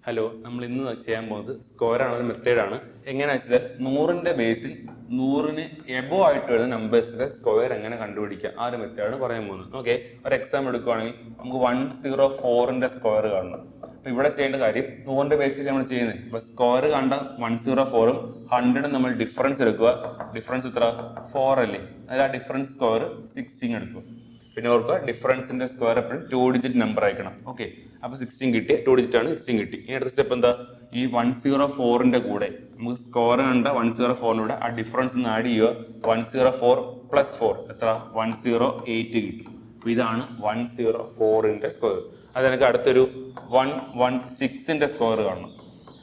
Hello, നമ്മൾ ഇന്ന് ചെയ്യാൻ പോകുന്നത് സ്ക്വയർ ആണ്, ഒരു മെത്തേഡാണ്. എങ്ങനെയാണെന്ന് വെച്ചാൽ 100ന്റെ ബേസിൽ 100ന് എബോ ആയിട്ട് വരുന്ന നമ്പേഴ്സിന്റെ സ്ക്വയർ എങ്ങനെ കണ്ടുപിടിക്കുക, ആ ഒരു മെത്തേഡാണ് പറയാൻ പോകുന്നത്. ഓക്കെ, ഒരു എക്സാം എടുക്കുകയാണെങ്കിൽ നമുക്ക് 104ന്റെ സ്ക്വയർ കാണണം. അപ്പൊ ഇവിടെ ചെയ്യേണ്ട കാര്യം 100ന്റെ ബേസിൽ നമ്മൾ ചെയ്യുന്നത്, ഇപ്പൊ സ്ക്വയർ കണ്ട 104ഉം 100ഉം നമ്മൾ ഡിഫറൻസ് എടുക്കുക. ഡിഫറൻസ് എത്ര? 4 അല്ലേ? അതിൽ ആ ഡിഫറൻസ് സ്ക്വയർ 16 എടുക്കുക. പിന്നെ ഓർക്കുക, ഡിഫറൻസിന്റെ സ്ക്വയർ എപ്പോഴും 2 ഡിജിറ്റ് നമ്പർ അയക്കണം. ഓക്കെ, അപ്പൊ 16 കിട്ടി, 2 ഡിജിറ്റ് ആണ്, 16 കിട്ടി. ഇനി അടുത്ത സ്റ്റെപ്പ് എന്താ? ഈ 104ന്റെ കൂടെ നമുക്ക് സ്ക്വയർ കണ്ട 104ന്റെ ആ ഡിഫറൻസ് ഒന്ന് ആഡ് ചെയ്യുക. 104 പ്ലസ് 4 എത്ര? 108 കിട്ടും. അപ്പൊ ഇതാണ് 104ന്റെ സ്ക്വയർ. അത് എനിക്ക് അടുത്തൊരു 116ന്റെ സ്ക്വയർ കാണണം.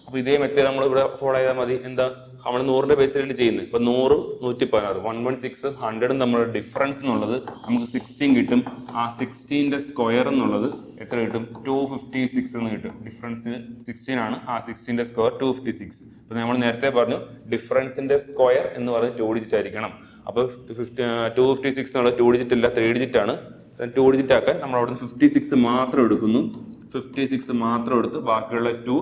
അപ്പൊ ഇതേ മെത്തേഡ് നമ്മൾ ഇവിടെ ഫോളോ ചെയ്താൽ മതി. എന്താ, നമ്മൾ 100ന്റെ ബേസിലാണ് ചെയ്യുന്നത്. ഇപ്പൊ 100 116 116 100 തമ്മിലുള്ള ഡിഫറൻസ് എന്നുള്ളത് നമുക്ക് 16 കിട്ടും. ആ 16ന്റെ സ്ക്വയർ എന്നുള്ളത് എത്ര കിട്ടും? 256 എന്ന് കിട്ടും. ഡിഫറൻസ് 16 ആണ്, ആ 16ന്റെ സ്ക്വയർ 256. ഇപ്പൊ നമ്മൾ നേരത്തെ പറഞ്ഞു ഡിഫറൻസിന്റെ സ്ക്വയർ എന്ന് പറയുന്നത് 2 ഡിജിറ്റ് ആയിരിക്കണം. അപ്പൊ 256 എന്നുള്ള 2 ഡിജിറ്റ് അല്ല, 3 ഡിജിറ്റ് ആണ്. 2 ഡിജിറ്റ് ആക്കാൻ നമ്മൾ അവിടെ 56 മാത്രം എടുക്കുന്നു. 56 മാത്രം എടുത്ത് ബാക്കിയുള്ള 2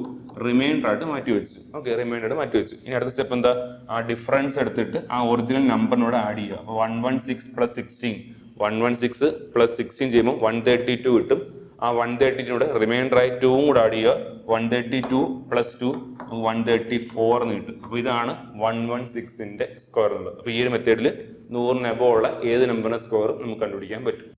റിമൈൻഡർ ആയിട്ട് മാറ്റി വെച്ചു. ഓക്കെ, റിമൈൻഡർ ആയിട്ട് മാറ്റി വെച്ചു. ഇനി അടുത്ത സ്റ്റെപ്പ് എന്താ? ആ ഡിഫറൻസ് എടുത്തിട്ട് ആ ഒറിജിനൽ നമ്പറിനോട് ആഡ് ചെയ്യുക. അപ്പൊ 116 പ്ലസ് 16 116 പ്ലസ് 16 ചെയ്യുമ്പോൾ 132 കിട്ടും. ആ 132 റിമൈൻഡർ ആയി 2 കൂടെ ആഡ് ചെയ്യുക. 132 പ്ലസ് 2 134 എന്ന് കിട്ടും. അപ്പൊ ഇതാണ് 116ന്റെ സ്ക്വയർ ഉള്ളത്. അപ്പൊ ഈ ഒരു മെത്തേഡിൽ 100ന് എബോ ഉള്ള ഏത് നമ്പറിന്റെ സ്ക്വയർ നമുക്ക് കണ്ടുപിടിക്കാൻ പറ്റും.